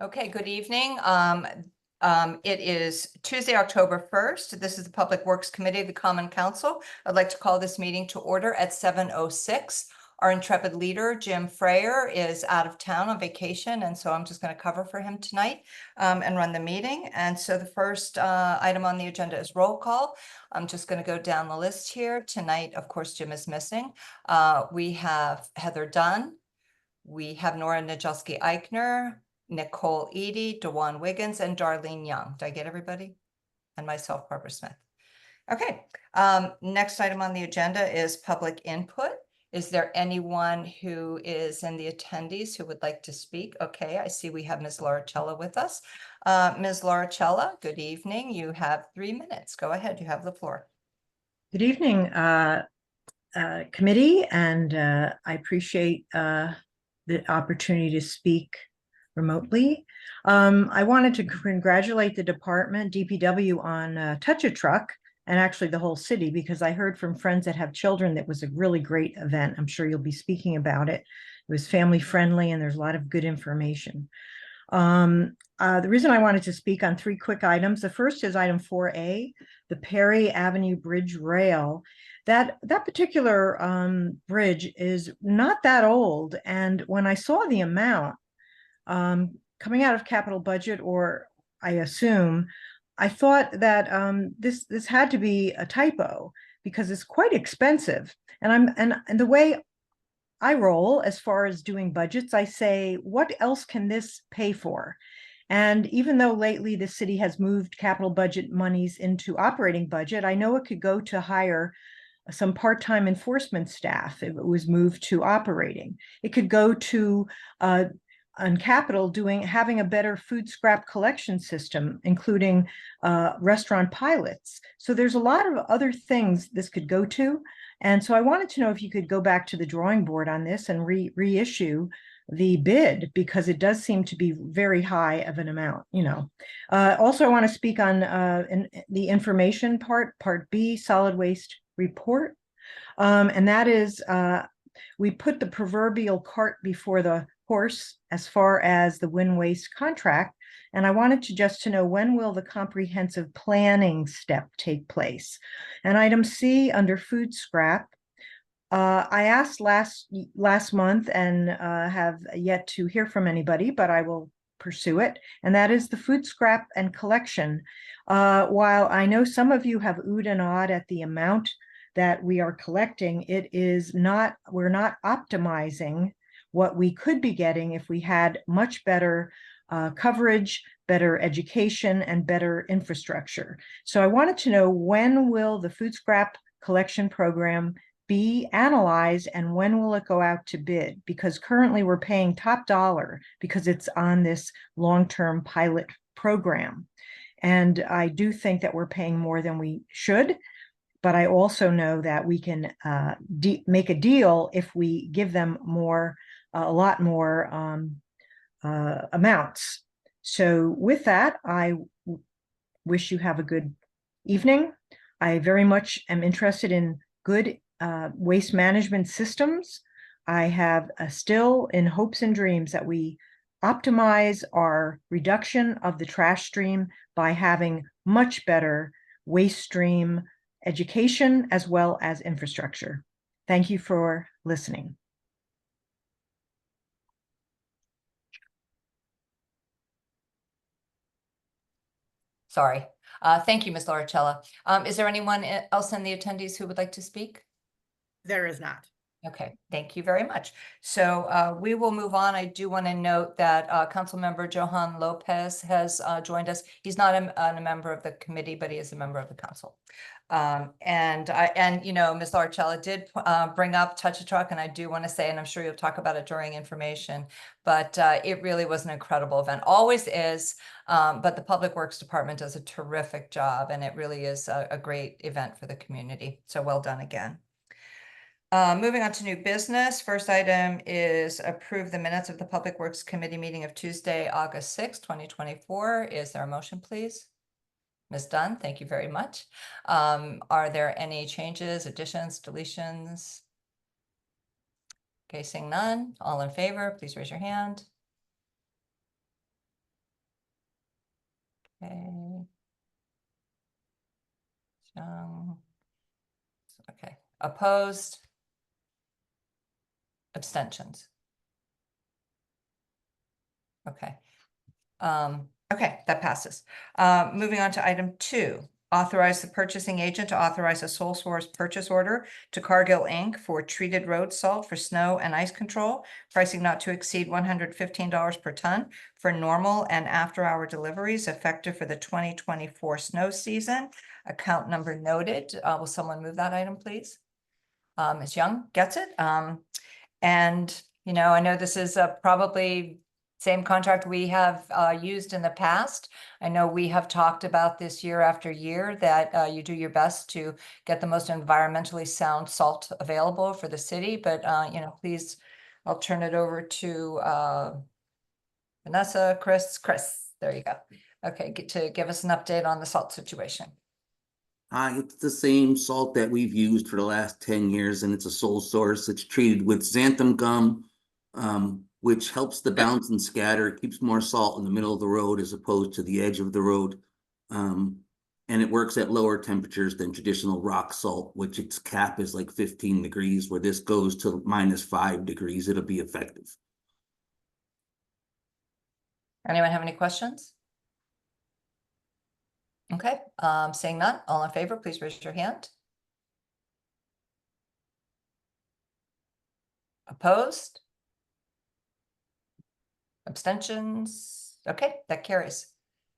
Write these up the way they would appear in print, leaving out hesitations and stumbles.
Okay, good evening. It is Tuesday, October 1st. This is the Public Works Committee of the Common Council. I'd like to call this meeting to order at 7:06. Our intrepid leader, Jim Frayer, is out of town on vacation, and so I'm just going to cover for him tonight and run the meeting. And so the first item on the agenda is roll call. I'm just going to go down the list here. Tonight, of course, Jim is missing. We have Heather Dunn. We have Nora Najelski-Eichner, Nicole Eady, DeJuan Wiggins, and Darlene Young. Did I get everybody? And myself, Barbara Smith. Okay, next item on the agenda is public input. Is there anyone who is in the attendees who would like to speak? Okay, I see we have Ms. Laricella with us. Ms. Laricella, good evening. You have 3 minutes. Go ahead, you have the floor. Good evening, committee, and I appreciate the opportunity to speak remotely. I wanted to congratulate the department, DPW, on Touch a Truck, and actually the whole city, because I heard from friends that have children that was a really great event. I'm sure you'll be speaking about it. It was family friendly, and there's a lot of good information. The reason I wanted to speak on 3 quick items. The first is item 4A, the Perry Avenue Bridge Rail. That particular bridge is not that old. And when I saw the amount coming out of capital budget, or I assume, I thought that this had to be a typo because it's quite expensive. And the way I roll as far as doing budgets, I say, what else can this pay for? And even though lately the city has moved capital budget monies into operating budget, I know it could go to hire some part-time enforcement staff if it was moved to operating. It could go to on capital having a better food scrap collection system, including restaurant pilots. So there's a lot of other things this could go to. And so I wanted to know if you could go back to the drawing board on this and reissue the bid, because it does seem to be very high of an amount, Also, I want to speak on the information part B, solid waste report. And that is, we put the proverbial cart before the horse as far as the WinWaste contract. And I wanted to know, when will the comprehensive planning step take place? And item C, under food scrap, I asked last month and have yet to hear from anybody, but I will pursue it. And that is the food scrap and collection. While I know some of you have oohed and awed at the amount that we are collecting, we're not optimizing what we could be getting if we had much better coverage, better education, and better infrastructure. So I wanted to know, when will the food scrap collection program be analyzed, and when will it go out to bid? Because currently we're paying top dollar because it's on this long-term pilot program. And I do think that we're paying more than we should, but I also know that we can make a deal if we give them a lot more amounts. So with that, I wish you have a good evening. I very much am interested in good waste management systems. I have still in hopes and dreams that we optimize our reduction of the trash stream by having much better waste stream education as well as infrastructure. Thank you for listening. Sorry. Thank you, Ms. Laricella. Is there anyone else in the attendees who would like to speak? There is not. Okay, thank you very much. So we will move on. I do want to note that Councilmember Johan Lopez has joined us. He's not a member of the committee, but he is a member of the council. And Ms. Laricella did bring up Touch a Truck, and I do want to say, and I'm sure you'll talk about it during information, but it really was an incredible event. Always is, but the Public Works Department does a terrific job, and it really is a great event for the community. So well done again. Moving on to new business. First item is approve the minutes of the Public Works Committee meeting of Tuesday, August 6, 2024. Is there a motion, please? Ms. Dunn, thank you very much. Are there any changes, additions, deletions? Okay, seeing none. All in favor, please raise your hand. Okay, opposed? Abstentions? Okay. Okay, that passes. Moving on to item 2, authorize the purchasing agent to authorize a sole source purchase order to Cargill Inc. for treated road salt for snow and ice control, pricing not to exceed $115 per ton for normal and after-hour deliveries effective for the 2024 snow season. Account number noted. Will someone move that item, please? Ms. Young gets it. And, you know, I know this is probably same contract we have used in the past. I know we have talked about this year after year that you do your best to get the most environmentally sound salt available for the city, but you know, please, I'll turn it over to Vanessa, Chris, there you go. Okay, get to give us an update on the salt situation. It's the same salt that we've used for the last 10 years, and it's a sole source. It's treated with xanthan gum, which helps the bounce and scatter, keeps more salt in the middle of the road as opposed to the edge of the road. And it works at lower temperatures than traditional rock salt, which its cap is like 15 degrees, where this goes to -5 degrees. It'll be effective. Anyone have any questions? Okay, seeing none, all in favor, please raise your hand. Opposed? Abstentions? Okay, that carries.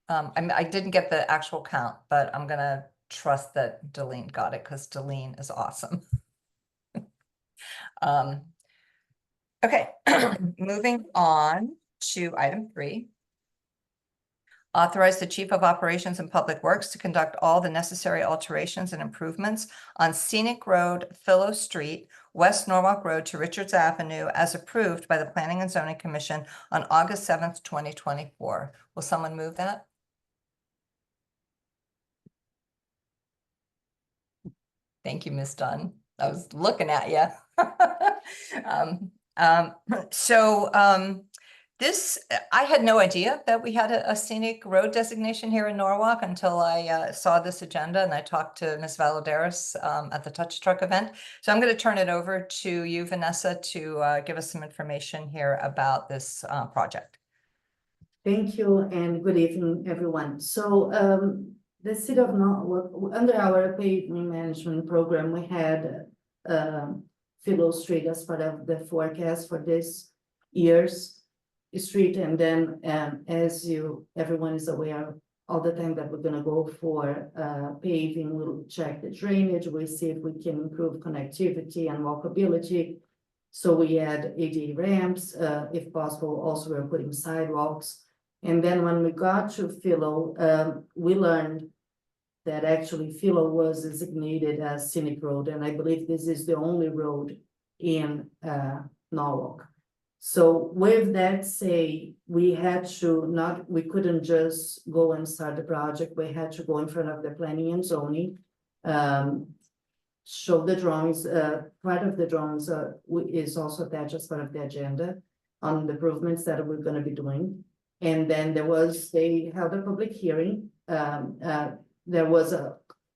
I didn't get the actual count, but I'm gonna trust that Delene got it because Delene is awesome. Okay, moving on to item 3. Authorize the Chief of Operations and Public Works to conduct all the necessary alterations and improvements on Scenic Road, Philo Street, West Norwalk Road to Richards Avenue as approved by the Planning and Zoning Commission on August 7th, 2024. Will someone move that? Thank you, Ms. Dunn. I was looking at you. This, I had no idea that we had a scenic road designation here in Norwalk until I saw this agenda and I talked to Ms. Valadares at the Touch Truck event. So I'm going to turn it over to you, Vanessa, to give us some information here about this project. Thank you and good evening, everyone. So the city of Norwalk, under our pavement management program, we had Philo Street as part of the forecast for this year's street, and then as everyone is aware, all the time that we're going to go for paving, we'll check the drainage, we see if we can improve connectivity and walkability. So we add ADA ramps, if possible. Also, we're putting sidewalks. And then when we got to Philo, we learned that actually Philo was designated as scenic road, and I believe this is the only road in Norwalk. So with that say, we couldn't just go and start the project. We had to go in front of the planning and zoning, show the drawings. Part of the drawings is also attached as part of the agenda on the improvements that we're going to be doing. And then they held a public hearing. There was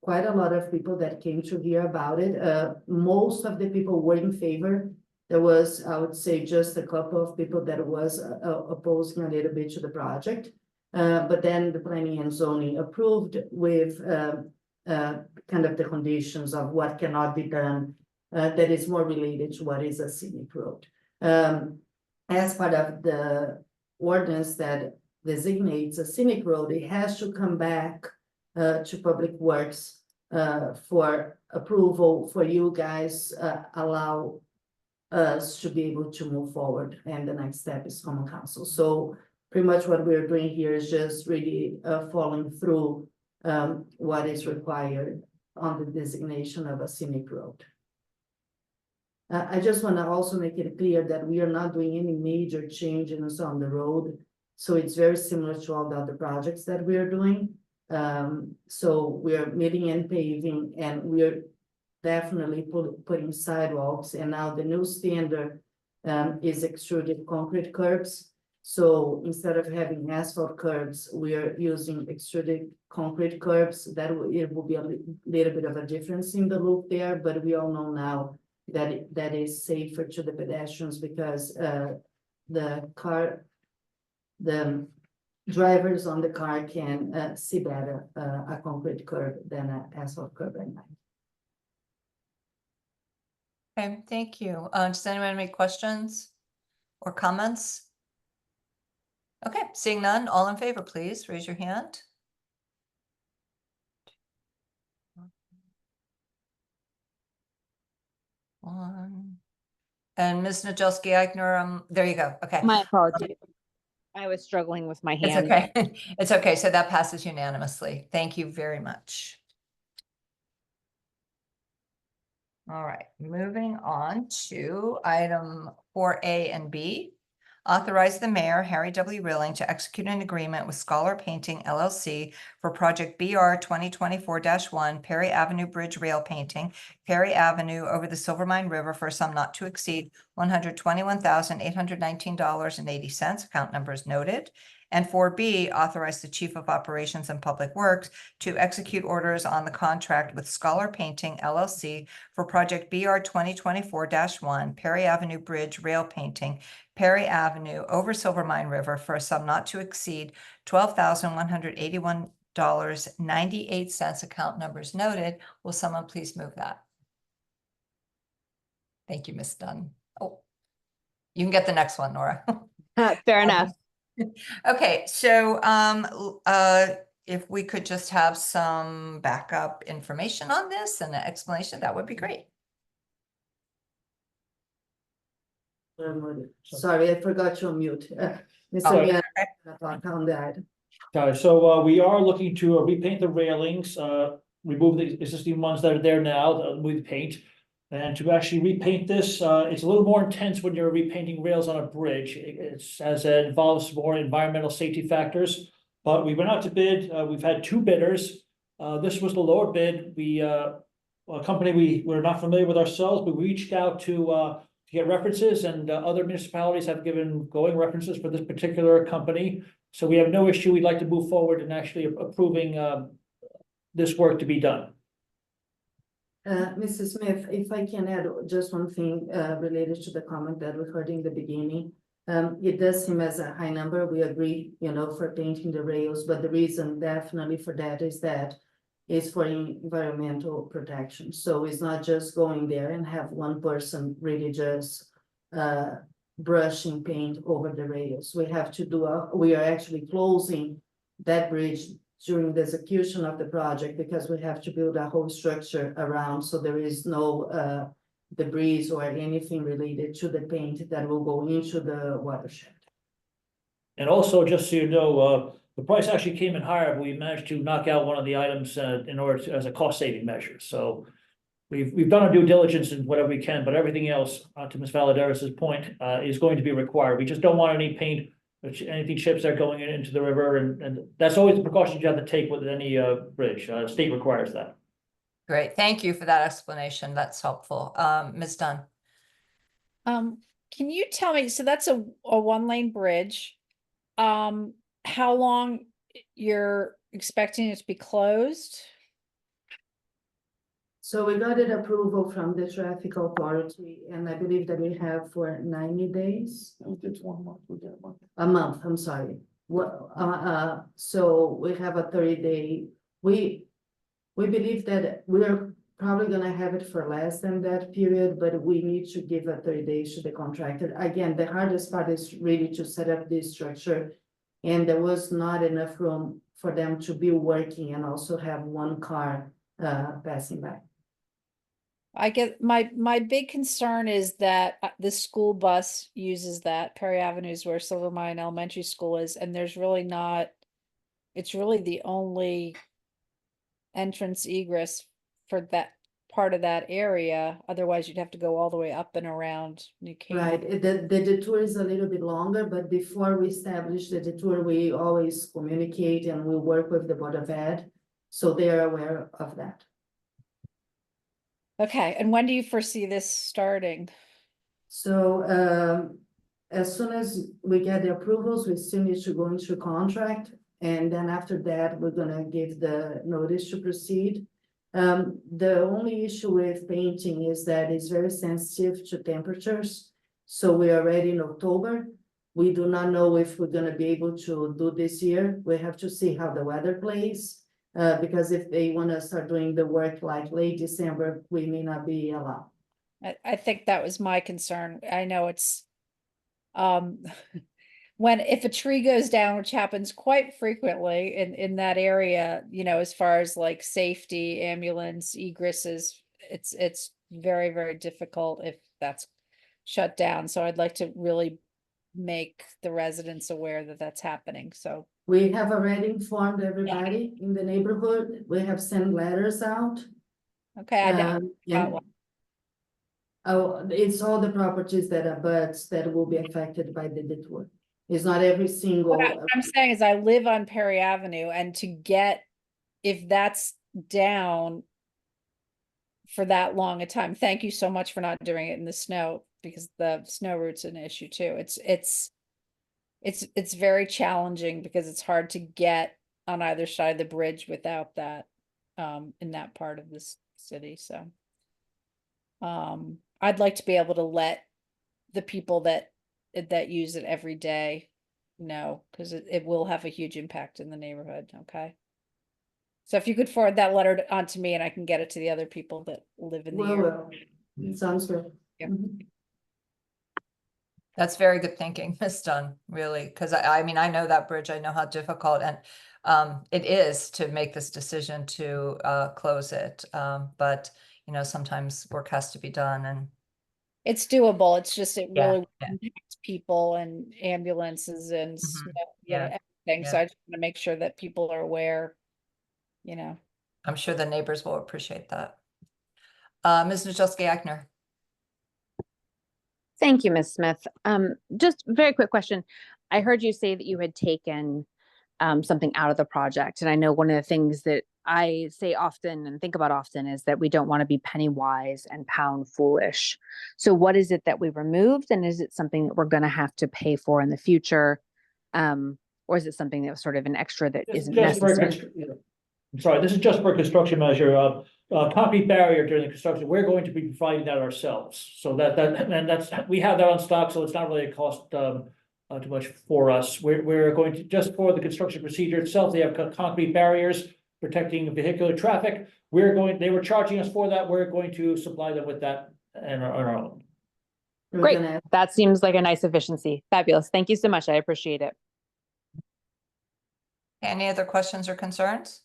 quite a lot of people that came to hear about it. Most of the people were in favor. There was, I would say, just a couple of people that was opposing a little bit to the project. But then the planning and zoning approved with kind of the conditions of what cannot be done that is more related to what is a scenic road. As part of the ordinance that designates a scenic road, it has to come back to Public Works for approval for you guys, allow us to be able to move forward, and the next step is common council. So pretty much what we're doing here is just really following through what is required on the designation of a scenic road. I just want to also make it clear that we are not doing any major changes on the road, so it's very similar to all the other projects that we are doing. So we are milling and paving, and we are definitely putting sidewalks, and now the new standard is extruded concrete curbs. So instead of having asphalt curbs, we are using extruded concrete curbs. It will be a little bit of a difference in the look there, but we all know now that that is safer to the pedestrians because the drivers on the car can see better a concrete curb than an asphalt curb at night. Okay, thank you. Does anyone have any questions or comments? Okay, seeing none, all in favor, please raise your hand. One. And Ms. Nadjelski-Eichner, there you go. Okay, My apologies. I was struggling with my it's hand. okay. It's okay. So that passes unanimously. Thank you very much. All right, moving on to item 4A and B. Authorize the mayor, Harry W. Rilling, to execute an agreement with Scholar Painting LLC for project BR 2024-1 Perry Avenue Bridge Rail Painting, Perry Avenue over the Silvermine River for a sum not to exceed $121,819.80. Account number is noted. And 4B, authorize the Chief of Operations and Public Works to execute orders on the contract with Scholar Painting LLC for project BR 2024-1 Perry Avenue Bridge Rail Painting, Perry Avenue over Silvermine River for a sum not to exceed $12,181.98. Account numbers noted. Will someone please move that? Thank you, Ms. Dunn. Oh, you can get the next one, Nora. Fair enough. Okay, so if we could just have some backup information on this and an explanation, that would be great. Sorry, I forgot to mute. Oh, Mr. Mian, okay. on that. Okay, so we are looking to repaint the railings, remove the existing ones that are there now with paint. And to actually repaint this, it's a little more intense when you're repainting rails on a bridge. It involves more environmental safety factors. But we went out to bid, we've had two bidders. This was the lower bid. A company we're not familiar with ourselves, but we reached out to get references, and other municipalities have given glowing references for this particular company. So we have no issue. We'd like to move forward and actually approving this work to be done. Mrs. Smith, if I can add just one thing related to the comment that we heard in the beginning. It does seem as a high number. We agree, for painting the rails, but the reason definitely for that is for environmental protection. So it's not just going there and have one person really just brushing paint over the rails. We have to we are actually closing that bridge during the execution of the project because we have to build a whole structure around, so there is no debris or anything related to the paint that will go into the watershed. And also, just so you know, the price actually came in higher, but we managed to knock out one of the items in order to, as a cost saving measure. So we've done our due diligence in whatever we can, but everything else, to Ms. Valadares's point, is going to be required. We just don't want any paint, anything chips that are going into the river, and that's always the precaution you have to take with any bridge. State requires that. Great, thank you for that explanation. That's helpful. Ms. Dunn. Can you tell me, so that's a one-lane bridge. How long you're expecting it to be closed? So we got an approval from the traffic authority, and I believe that we have for 90 days. It's 1 month, we get a month. A month, I'm sorry. So we have a 30-day, we believe that we're probably gonna have it for less than that period, but we need to give a 30 days to the contractor. Again, the hardest part is really to set up this structure, and there was not enough room for them to be working and also have one car passing by. I get my big concern is that the school bus uses that. Perry Avenue is where Silvermine Elementary School is, and there's really not, it's really the only entrance egress for that part of that area. Otherwise, you'd have to go all the way up and around New Canaan. Right, the detour is a little bit longer, but before we establish the detour, we always communicate and we work with the Board of Ed, so they are aware of that. Okay, and when do you foresee this starting? So as soon as we get the approvals, we still need to go into contract. And then after that, we're gonna give the notice to proceed. The only issue with painting is that it's very sensitive to temperatures. So we are already in October. We do not know if we're gonna be able to do this year. We have to see how the weather plays. Because if they wanna start doing the work like late December, we may not be allowed. I think that was my concern. I know it's, um, when, if a tree goes down, which happens quite frequently in that area, you know, as far as like safety, ambulance, egresses, it's very, very difficult if that's shut down. So I'd like to really make the residents aware that that's happening. So, We have already informed everybody in the neighborhood. We have sent letters out. okay, I know. And oh, it's all the properties that are buds that will be affected by the detour. It's not every single. What I'm saying is I live on Perry Avenue, and to get, if that's down for that long a time, thank you so much for not doing it in the snow, because the snow route's an issue too. It's very challenging because it's hard to get on either side of the bridge without that, in that part of this city, so. I'd like to be able to let the people that use it every day know, because it will have a huge impact in the neighborhood, okay? So if you could forward that letter on to me, and I can get it to the other people that live in the area. Well, sounds good. Yeah. Mhm. That's very good thinking, Ms. Dunn, really, because I mean, I know that bridge, I know how difficult and it is to make this decision to close it. But, you know, sometimes work has to be done and It's doable, it's just, it Yeah, really yeah. impacts people and ambulances and, Mhm, you know, yeah, everything, so yeah. I just want to make sure that people are aware, you know. I'm sure the neighbors will appreciate that. Ms. Nadjelski-Eichner. Thank you, Ms. Smith. Just very quick question. I heard you say that you had taken something out of the project. And I know one of the things that I say often and think about often is that we don't want to be penny wise and pound foolish. So what is it that we removed? And is it something that we're going to have to pay for in the future? Or is it something that was sort of an extra that This is isn't just for, necessary? I'm sorry, this is just for construction measure, concrete barrier during the construction, we're going to be providing that ourselves. So and that's, we have that on stock, so it's not really a cost, too much for us. We're going to, just for the construction procedure itself, they have concrete barriers protecting vehicular traffic. They were charging us for that, we're going to supply them with that on our own. We're Great. gonna- That seems like a nice efficiency. Fabulous. Thank you so much. I appreciate it. Any other questions or concerns?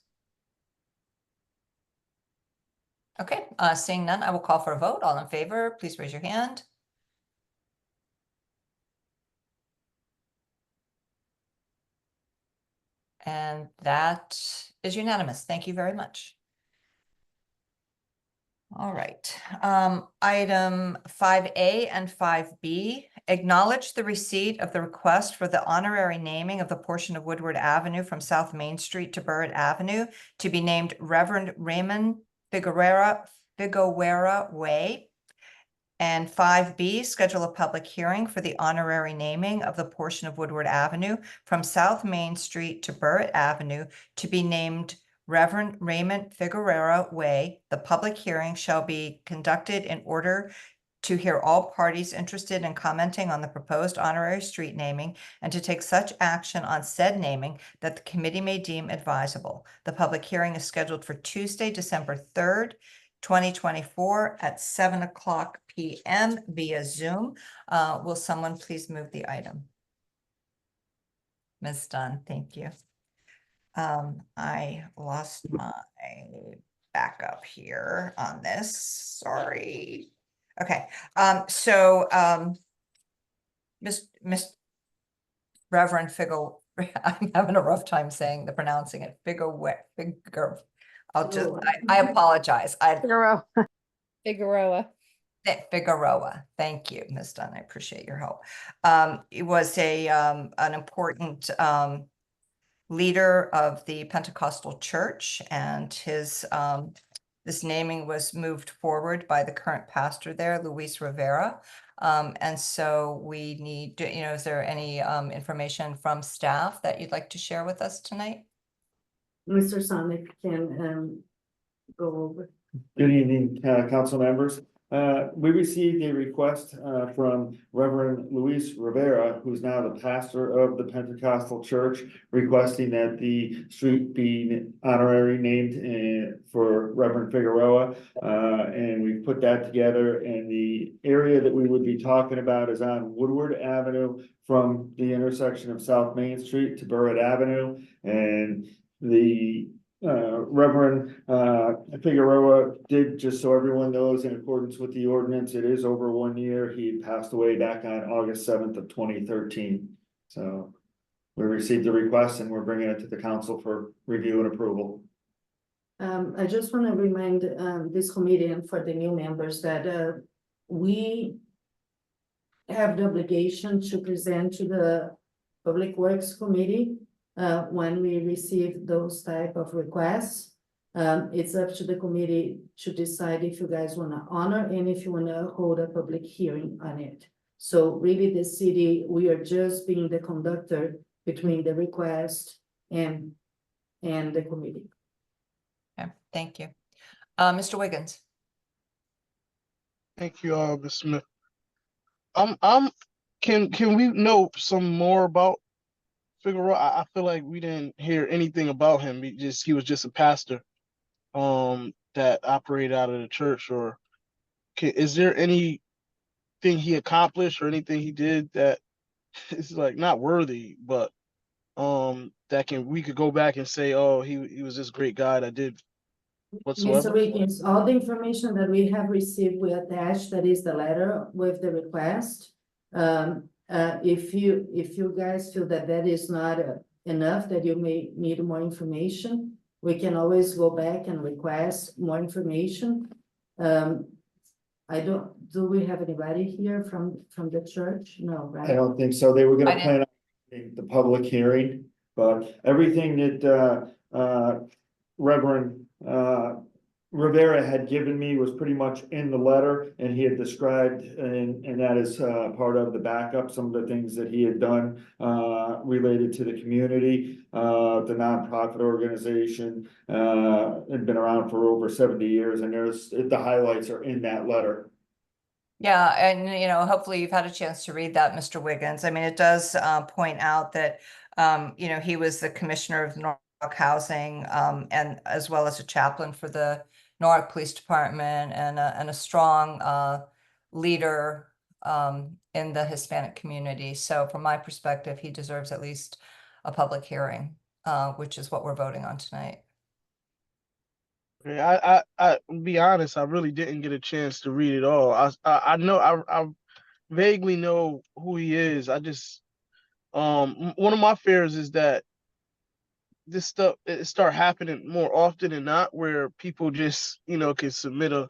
Okay, seeing none, I will call for a vote. All in favor, please raise your hand. And that is unanimous. Thank you very much. All right, item 5A and 5B, acknowledge the receipt of the request for the honorary naming of the portion of Woodward Avenue from South Main Street to Burritt Avenue to be named Reverend Raymond Figueroa Way. And 5B, schedule a public hearing for the honorary naming of the portion of Woodward Avenue from South Main Street to Burritt Avenue to be named Reverend Raymond Figueroa Way. The public hearing shall be conducted in order to hear all parties interested in commenting on the proposed honorary street naming and to take such action on said naming that the committee may deem advisable. The public hearing is scheduled for Tuesday, December 3rd, 2024 at 7:00 p.m. via Zoom. Will someone please move the item? Ms. Dunn, thank you. I lost my backup here on this. Sorry. Okay, Miss Reverend Figure, I'm having a rough time saying pronouncing it. I apologize. Figueroa. Figueroa. Thank you, Ms. Dunn. I appreciate your help. It was an important leader of the Pentecostal Church, and his this naming was moved forward by the current pastor there, Luis Rivera. And so we need, is there any information from staff that you'd like to share with us tonight? Mr. Sonic can go over. Good evening, council members. We received a request from Reverend Luis Rivera, who's now the pastor of the Pentecostal Church, requesting that the street be honorary named for Reverend Figueroa. And we put that together, and the area that we would be talking about is on Woodward Avenue from the intersection of South Main Street to Burritt Avenue. And the Reverend Figueroa did, just so everyone knows, in accordance with the ordinance, it is over 1 year. He passed away back on August 7th of 2013. So we received the request and we're bringing it to the council for review and approval. I just want to remind this committee and for the new members that we have the obligation to present to the Public Works Committee when we receive those type of requests. It's up to the committee to decide if you guys want to honor and if you want to hold a public hearing on it. So really the city, we are just being the conductor between the request and the committee. Okay, thank you. Mr. Wiggins. Thank you, Ms. Smith. Can we know some more about Figueroa? I feel like we didn't hear anything about him. He was just a pastor that operated out of the church. Or is there anything he accomplished or anything he did that is like not worthy, but that we could go back and say, oh, he was this great guy that did whatsoever? Mr. Wiggins, all the information that we have received, we attached, that is the letter with the request. If you guys feel that that is not enough, that you may need more information, we can always go back and request more information. Do we have anybody here from the church? No, right? I don't think so. They were I gonna didn't- plan on the public hearing, but everything that Reverend Rivera had given me was pretty much in the letter, and he had described, and that is part of the backup, some of the things that he had done related to the community, the nonprofit organization, had been around for over 70 years, and the highlights are in that letter. Yeah, and hopefully you've had a chance to read that, Mr. Wiggins. I mean, it does point out that he was the commissioner of Norwalk Housing, and as well as a chaplain for the Norwalk Police Department, and a strong leader in the Hispanic community. So from my perspective, he deserves at least a public hearing, which is what we're voting on tonight. I be honest, I really didn't get a chance to read it all. I know I vaguely know who he is. I just one of my fears is that this stuff it start happening more often than not, where people just can submit a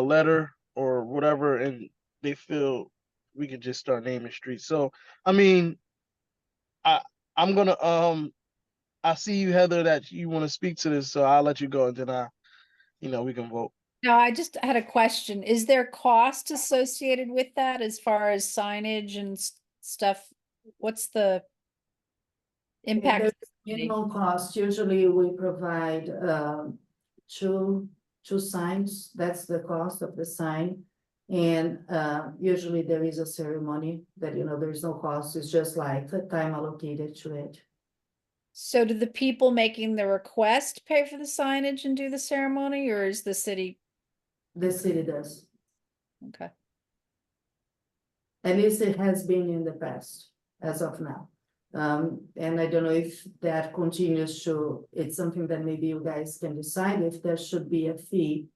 letter or whatever, and they feel we can just start naming streets. So I mean, I'm gonna I see you, Heather, that you want to speak to this, so I'll let you go, and then we can vote. No, I just had a question. Is there cost associated with that as far as signage and stuff? What's the impact? There's to the community? minimum cost. Usually we provide two signs. That's the cost of the sign. And usually there is a ceremony that there is no cost. It's just like the time allocated to it. So do the people making the request pay for the signage and do the ceremony, or is the city? The city does. Okay. At least it has been in the past, as of now. And I don't know if that continues to, it's something that maybe you guys can decide if there should be a fee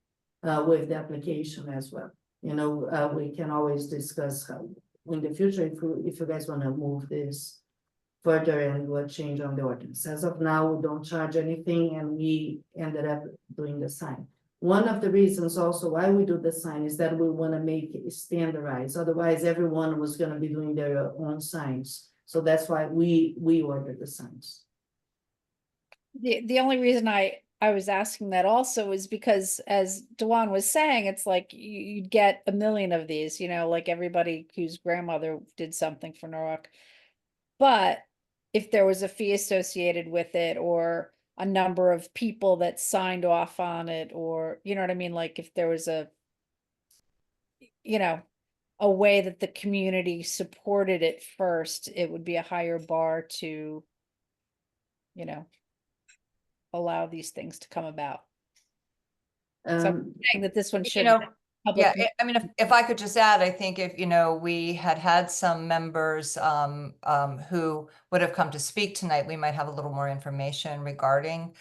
with the application as well. We can always discuss how in the future if you guys want to move this further and do a change on the ordinance. As of now, we don't charge anything, and we ended up doing the sign. One of the reasons also why we do the sign is that we want to make it standardized. Otherwise, everyone was going to be doing their own signs. So that's why we ordered the signs. The only reason I I was asking that also is because, as Dewan was saying, it's like you'd get a million of these, you know, like everybody whose grandmother did something for Norwalk. But if there was a fee associated with it, or a number of people that signed off on it, or, you know what I mean? Like if there was you know, a way that the community supported it first, it would be a higher bar to, you know, allow these things to come about. So I'm saying that this one You should. know, yeah, public I mean, if I could just add, I think if, you know, we had some members who would have come to speak tonight, we might have a little more information regarding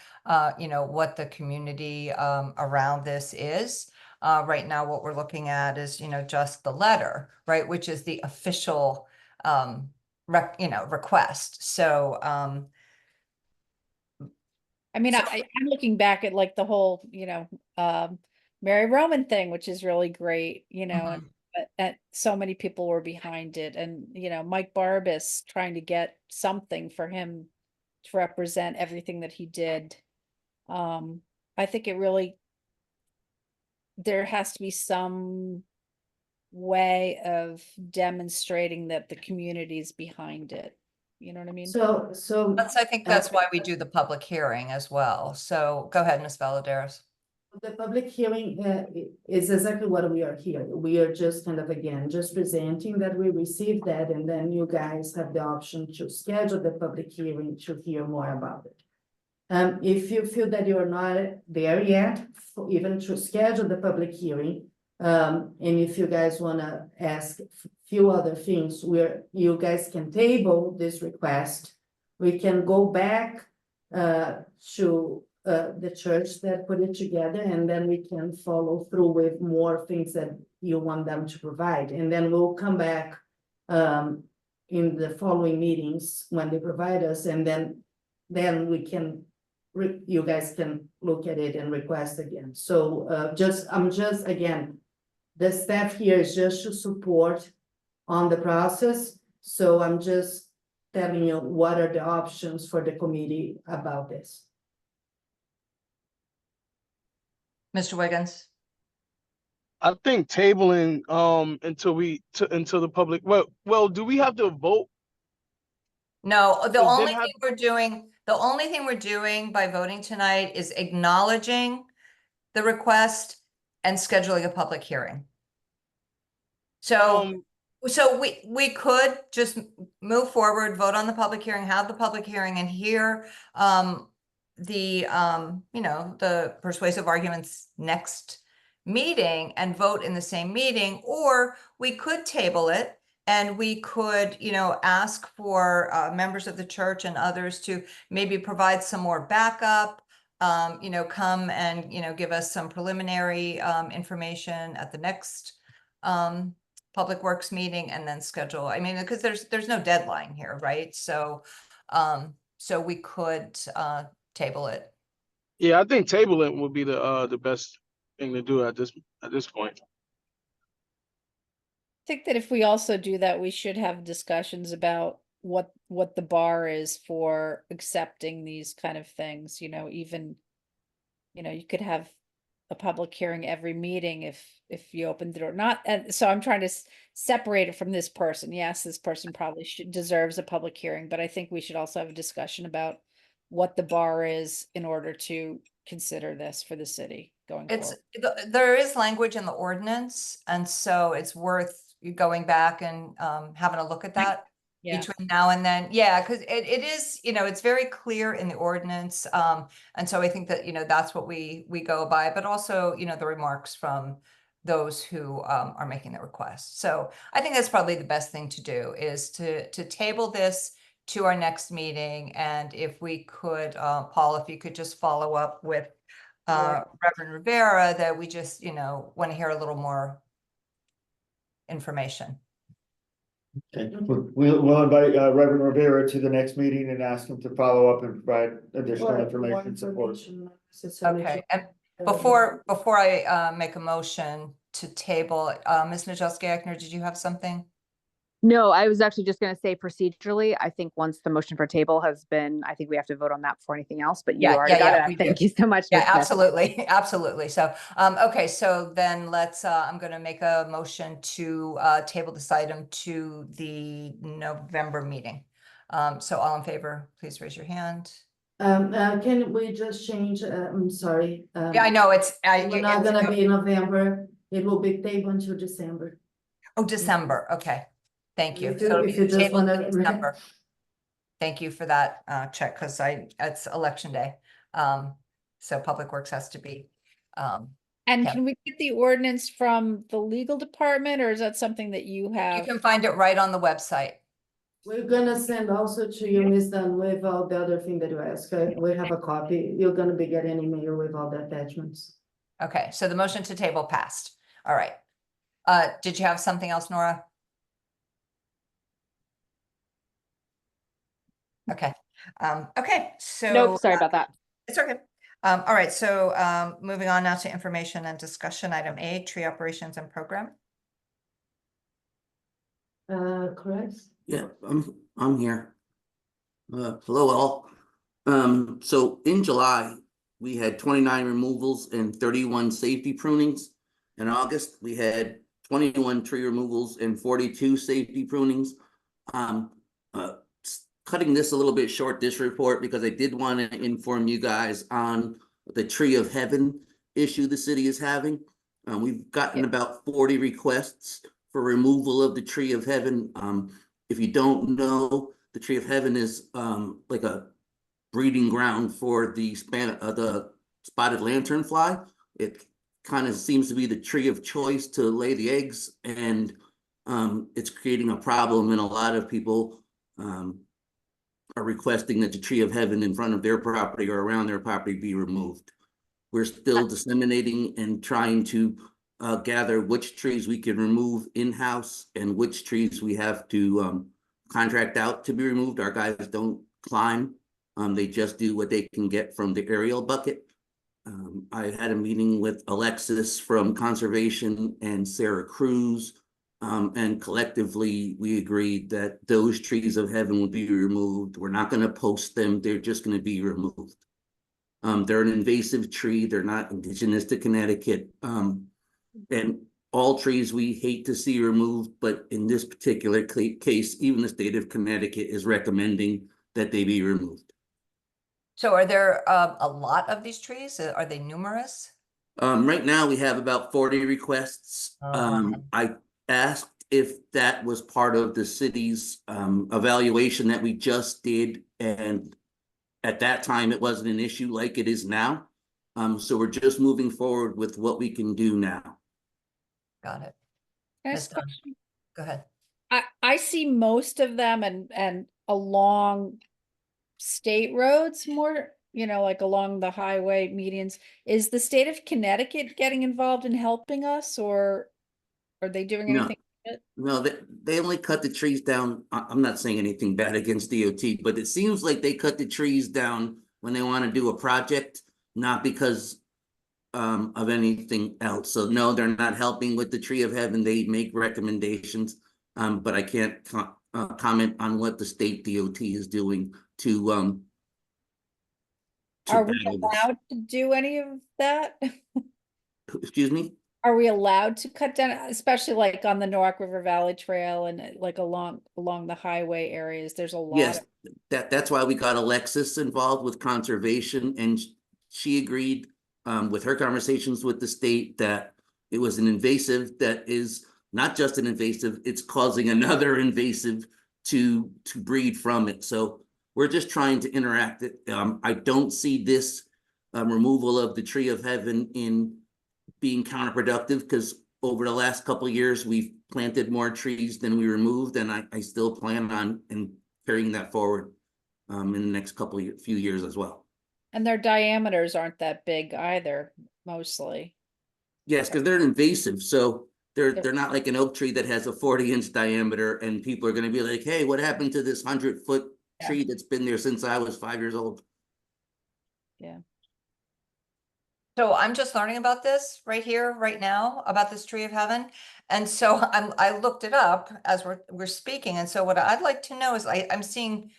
you know, what the community around this is. Right now, what we're looking at is, you know, just the letter, right, which is the official you know, request. So I mean, I'm looking back at like the whole, you know, Mary Roman thing, which is really great, you know, and so many people were behind it, and you know, Mike Barbas trying to get something for him to represent everything that he did. I think it really, there has to be some way of demonstrating that the community's behind it. You know what I mean? So, I think that's why we do the public hearing as well. So go ahead, Ms. Valadares. the public hearing is exactly what we are here. We are just kind of, again, just presenting that we received that, and then you guys have the option to schedule the public hearing to hear more about it. If you feel that you're not there yet, even to schedule the public hearing, and if you guys wanna ask few other things where you guys can table this request, we can go back to the church that put it together, and then we can follow through with more things that you want them to provide, and then we'll come back in the following meetings when they provide us, and then we can you guys can look at it and request again. So I'm just again, the staff here is just to support on the process. So I'm just telling you what are the options for the committee about this. Mr. Wiggins? I think tabling until the public, well, do we have to vote? No, the Then only have- thing we're doing by voting tonight is acknowledging the request and scheduling a public hearing. So, we could just move forward, vote on the public hearing, have the public hearing, and hear the you know, the persuasive arguments next meeting and vote in the same meeting, or we could table it. And we could, you know, ask for members of the church and others to maybe provide some more backup, you know, come and, you know, give us some preliminary information at the next Public Works meeting, and then schedule. I mean, because there's no deadline here, right? So, so we could table it. Yeah, I think tabling would be the best thing to do at this point. I think that if we also do that, we should have discussions about what the bar is for accepting these kind of things, you know, even, you know, you could have a public hearing every meeting if you open the door, not, and so I'm trying to separate it from this person. Yes, this person probably deserves a public hearing, but I think we should also have a discussion about what the bar is in order to consider this for the city going forward. There is language in the ordinance, and so it's worth you going back and having a look at that between now and then. Yeah, because it is, you know, it's very clear in the ordinance. And so I think that, you know, that's what we go by, but also, you know, the remarks from those who are making the request. So I think that's probably the best thing to do, is to table this to our next meeting. And if we could, Paul, if you could just follow up with Reverend Rivera, that we just, you know, want to hear a little more information. Okay, we'll invite Reverend Rivera to the next meeting and ask him to follow up and provide additional Or information more and support. information necessarily Okay, to- and before I make a motion to table, Ms. Nadjelski-Eichner, did you have something? No, I was actually just gonna say procedurally, I think once the motion for table has been, I think we have to vote on that before anything else, but you Yeah, already yeah, got yeah, it. we Thank do. you so much. Yeah, Ms. Smith. absolutely, absolutely. So, okay, so then let's, I'm gonna make a motion to, table this item to the November meeting. So all in favor, please raise your hand. Can we just change, I'm sorry. Yeah, I know, it's, We're not gonna be in November, it will be tabled until December. oh, December, okay. Thank you. If you- So it'll if be you just tabled wanna- in December. Thank you for that, check, because it's election day. So Public Works has to be, And Yeah. can we get the ordinance from the legal department, or is that something that you you have? can find it right on the website. We're gonna send also to you, Ms. Dunn, with all the other thing that you asked, we have a copy, you're gonna be getting an email with all the attachments. Okay, so the motion to table passed. All right. Did you have something else, Nora? Okay, okay, so. Nope, sorry about that. It's okay. All right, so, moving on now to information and discussion, item A, tree operations and program. Chris? Yeah, I'm here. Hello all. So in July, we had 29 removals and 31 safety prunings. In August, we had 21 tree removals and 42 safety prunings. Cutting this a little bit short, this report, because I did want to inform you guys on the Tree of Heaven issue the city is having. We've gotten about 40 requests for removal of the Tree of Heaven. If you don't know, the Tree of Heaven is like a breeding ground for the spotted lanternfly. It kind of seems to be the tree of choice to lay the eggs, and it's creating a problem, and a lot of people are requesting that the Tree of Heaven in front of their property or around their property be removed. We're still disseminating and trying to gather which trees we can remove in-house and which trees we have to contract out to be removed. Our guys don't climb. They just do what they can get from the aerial bucket. I had a meeting with Alexis from Conservation and Sarah Cruz. And collectively, we agreed that those trees of heaven would be removed. We're not going to post them. They're just going to be removed. They're an invasive tree. They're not indigenous to Connecticut. And all trees we hate to see removed, but in this particular case, even the state of Connecticut is recommending that they be removed. So are there a lot of these trees? Are they numerous? Right now we have about 40 requests. Oh, wow. I asked if that was part of the city's evaluation that we just did, and at that time it wasn't an issue like it is now. So we're just moving forward with what we can do now. Got it. Can I Ms. ask a Dunn. question? Go ahead. I see most of them and along state roads more, like along the highway medians. Is the state of Connecticut getting involved in helping us, or are they doing No. anything? with it? No, they only cut the trees down. I'm not saying anything bad against DOT, but it seems like they cut the trees down when they want to do a project, not because of anything else. So no, they're not helping with the Tree of Heaven. They make recommendations, but I can't comment on what the state DOT is doing to Are we battle this. allowed to do any of that? Excuse me? Are we allowed to cut down, especially like on the North River Valley Trail and like along the highway areas? There's a lot. Yes, that's why we got Alexis involved with conservation, and she agreed with her conversations with the state that it was an invasive that is not just an invasive, it's causing another invasive to breed from it. So we're just trying to interact it. I don't see this removal of the Tree of Heaven in being counterproductive, because over the last couple of years, we've planted more trees than we removed, and I still plan on carrying that forward in the next few years as well. And their diameters aren't that big either, mostly. Yes, because they're invasive, so they're not like an oak tree that has a 40-inch diameter, and people are going to be like, "Hey, what happened to this 100-foot tree that's been there since I was 5 years old?" Yeah. So I'm just learning about this right here, right now, about this tree of heaven. And so I looked it up as we're speaking. And so what I'd like to know is I'm seeing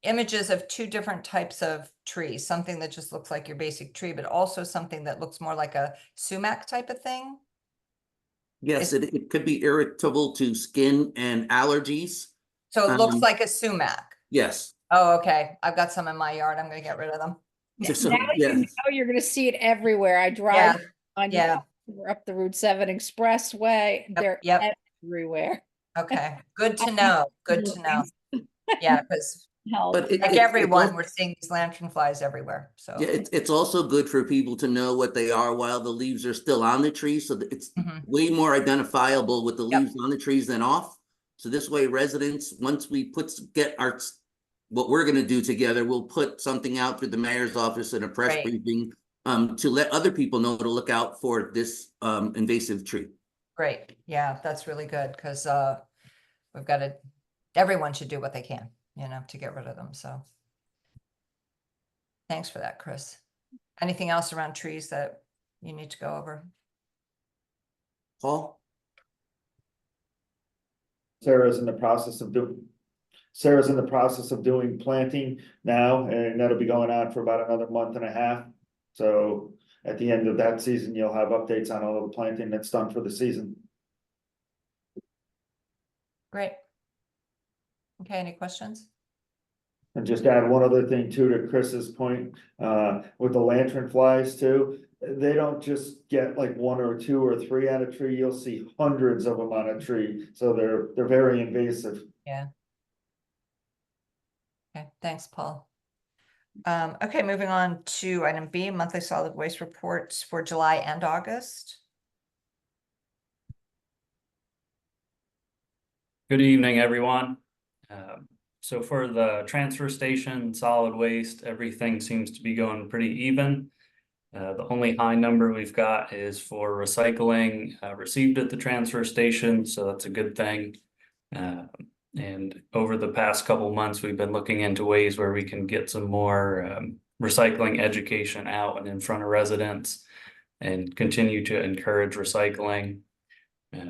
images of two different types of trees, something that just looks like your basic tree, but also something that looks more like a sumac type of thing. Yes, it could be irritable to skin and allergies. So it looks Um, like a sumac. Yes. Oh, okay. I've got some in my yard. I'm gonna get rid of them. So, Now you yes. know you're gonna see it everywhere. I Yeah, drive on yeah. we're up the Route 7 Expressway. They're yep. everywhere. Okay, good to know. Good to know. Yeah, because Help. But like it's everyone, also, we're seeing these lanternflies everywhere. So yeah, it's also good for people to know what they are while the leaves are still on the tree. So that it's Mhm. way more identifiable with the Yep. leaves on the trees than off. So this way residents, once we get what we're gonna do together, we'll put something out through the mayor's office in a press Great. briefing to let other people know to look out for this invasive tree. Great. Yeah, that's really good because we've got to, everyone should do what they can, to get rid of them. So thanks for that, Chris. Anything else around trees that you need to go over? Paul? Sarah's in the process of doing planting now, and that'll be going on for about another month and a half. So at the end of that season, you'll have updates on all of the planting that's done for the season. Great. Okay, any questions? And just add one other thing too, to Chris's point, with the lantern flies too. They don't just get like one or two or three on a tree, you'll see hundreds of them on a tree, so they're very invasive. Yeah. Okay, thanks, Paul. Okay, moving on to item B, monthly solid waste reports for July and August. Good evening, everyone. So for the transfer station, solid waste, everything seems to be going pretty even. The only high number we've got is for recycling received at the transfer station, so that's a good thing. And over the past couple months, we've been looking into ways where we can get some more recycling education out and in front of residents and continue to encourage recycling.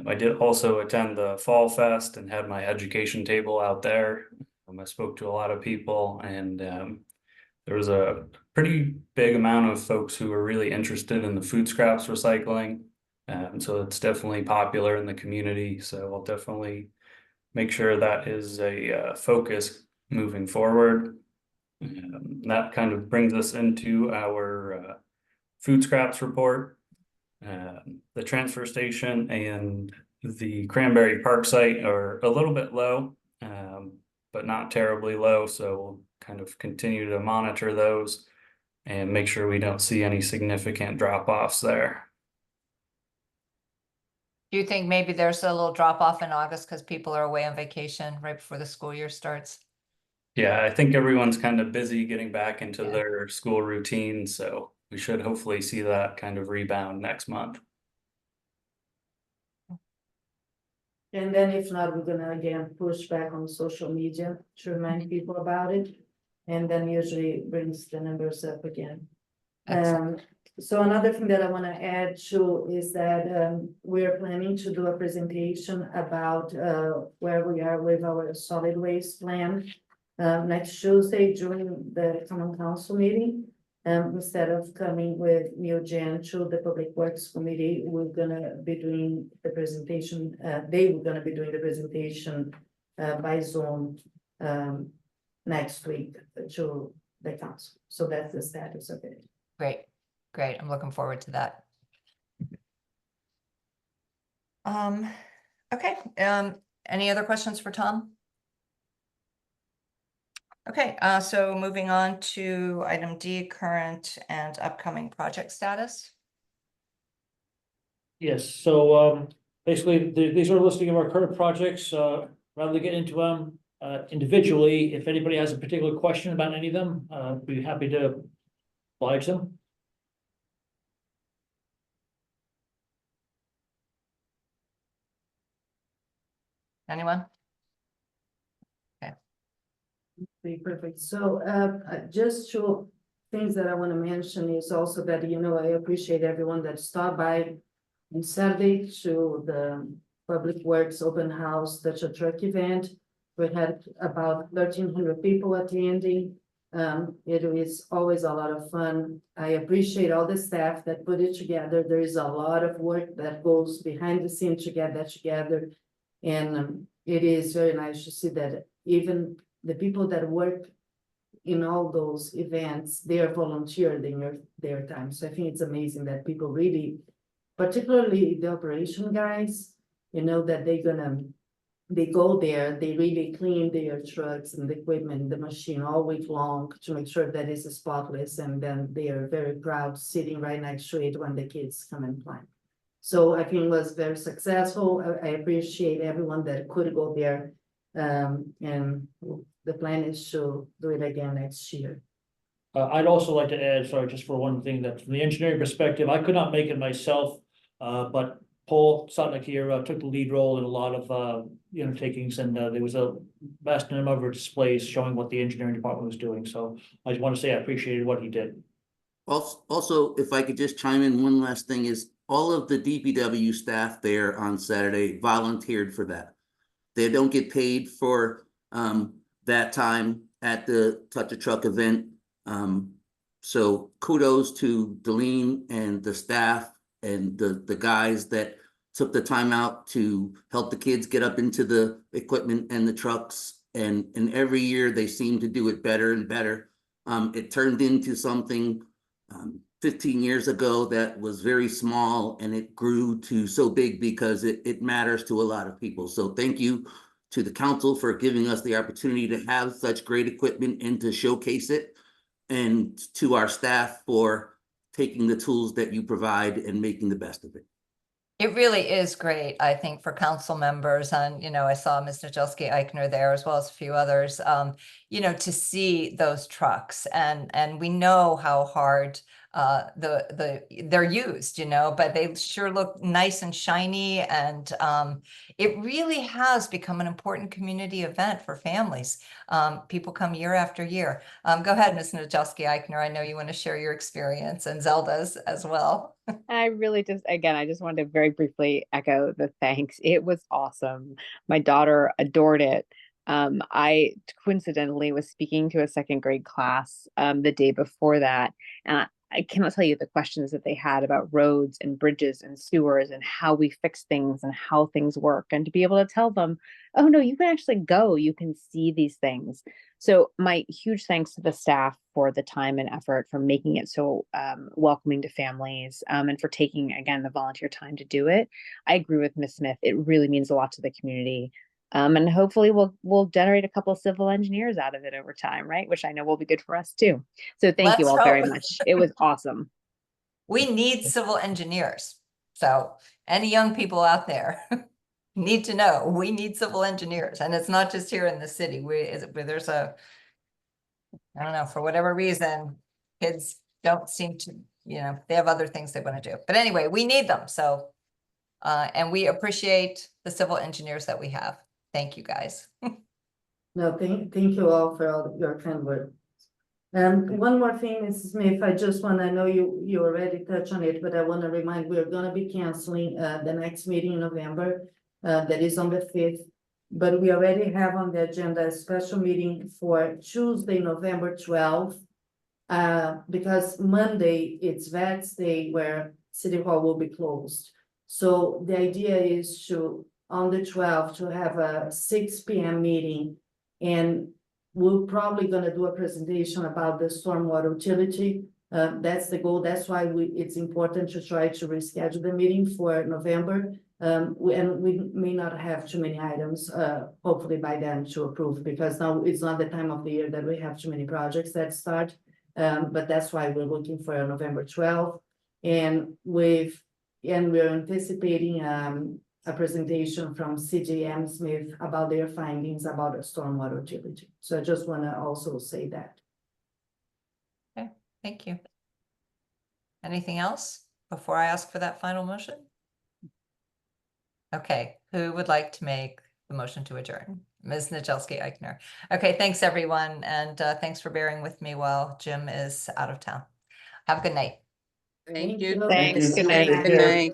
I did also attend the Fall Fest and had my education table out there. I spoke to a lot of people, and there was a pretty big amount of folks who were really interested in the food scraps recycling. So it's definitely popular in the community. So I'll definitely make sure that is a focus moving forward. That kind of brings us into our food scraps report. The transfer station and the Cranberry Park site are a little bit low, but not terribly low. So we'll kind of continue to monitor those and make sure we don't see any significant drop-offs there. Do you think maybe there's a little drop off in August because people are away on vacation right before the school year starts? Yeah, I think everyone's kind of busy getting back into Yeah. their school routine, so we should hopefully see that kind of rebound next month. And then if not, we're gonna again push back on social media to remind people about it. And then usually brings the numbers up again. Excellent. So another thing that I wanna add to is that we're planning to do a presentation about where we are with our solid waste plan. Next Tuesday during the common council meeting. Instead of coming with Neogen to the Public Works Committee, we're gonna be doing the presentation, they were gonna be doing the presentation by Zoom next week to the council. So that's the status of it. Great, great. I'm looking forward to that. Okay, any other questions for Tom? Okay, so moving on to item D, current and upcoming project status. Yes, so basically, these are a listing of our current projects. Rather than get into them individually, if anybody has a particular question about any of them, be happy to oblige them. Anyone? Okay, perfect. So just to things that I want to mention is also that, I appreciate everyone that stopped by on Saturday to the Public Works Open House Dutch Truck event. We had about 1,300 people attending. It is always a lot of fun. I appreciate all the staff that put it together. There is a lot of work that goes behind the scenes to get that together. And it is very nice to see that even the people that work in all those events, they are volunteering their time. So I think it's amazing that people really, particularly the operation guys, that they go there, they really clean their trucks and the equipment, the machine all week long to make sure that it's spotless. And then they are very proud sitting right next to it when the kids come and play. So I think it was very successful. I appreciate everyone that could go there. And the plan is to do it again next year. I'd also like to add, sorry, just for one thing, that from the engineering perspective, I could not make it myself. But Paul Sotnick here took the lead role in a lot of the undertakings, and there was a vast number of displays showing what the engineering department was doing. So I just want to say I appreciated what he did. Also, if I could just chime in, one last thing is all of the DPW staff there on Saturday volunteered for that. They don't get paid for that time at the Touch a Truck event. So kudos to Deline and the staff and the guys that took the time out to help the kids get up into the equipment and the trucks. And every year they seem to do it better and better. It turned into something 15 years ago that was very small, and it grew to so big because it matters to a lot of people. So thank you to the council for giving us the opportunity to have such great equipment and to showcase it, and to our staff for taking the tools that you provide and making the best of it. It really is great, I think, for council members, and, I saw Ms. Najelski Eichner there as well as a few others, to see those trucks, and we know how hard they're used, but they sure look nice and shiny, and it really has become an important community event for families. People come year after year. Go ahead, Ms. Najelski Eichner. I know you want to share your experience, and Zelda's as well. I really I just wanted to very briefly echo the thanks. It was awesome. My daughter adored it. I coincidentally was speaking to a second grade class the day before that, and I cannot tell you the questions that they had about roads and bridges and sewers and how we fix things and how things work, and to be able to tell them, oh no, you can actually go, you can see these things. So my huge thanks to the staff for the time and effort, for making it so welcoming to families, and for taking, again, the volunteer time to do it. I agree with Ms. Smith. It really means a lot to the community. And hopefully we'll generate a couple of civil engineers out of it over time, right? Which I know will be good for us too. So thank you Let's all very hope. much. It was awesome. We need civil engineers. So any young people out there need to know we need civil engineers, and it's not just here in the city. There's I don't know, for whatever reason, kids don't seem to, they have other things they want to do. But anyway, we need them. So, and we appreciate the civil engineers that we have. Thank you, guys. No, thank you all for all your kind words. One more thing, Mrs. Smith, I know you already touched on it, but I want to remind, we're going to be canceling the next meeting in November. That is on the 5th, but we already have on the agenda a special meeting for Tuesday, November 12th. Because Monday, it's Vets Day, where City Hall will be closed. So the idea is on the 12th, to have a 6 p.m. meeting, and we're probably going to do a presentation about the stormwater utility. That's the goal. That's why it's important to try to reschedule the meeting for November. And we may not have too many items, hopefully by then, to approve, because now it's not the time of the year that we have too many projects that start. But that's why we're looking for November 12th. And we're anticipating a presentation from CJM Smith about their findings about a stormwater utility. So I just want to also say that. Okay, thank you. Anything else before I ask for that final motion? Okay, who would like to make the motion to adjourn? Ms. Nadjelski Eichner. Okay, thanks, everyone, and thanks for bearing with me while Jim is out of town. Have a good night. Thank you. Thank you. Thanks. Good night. Take Good care. night.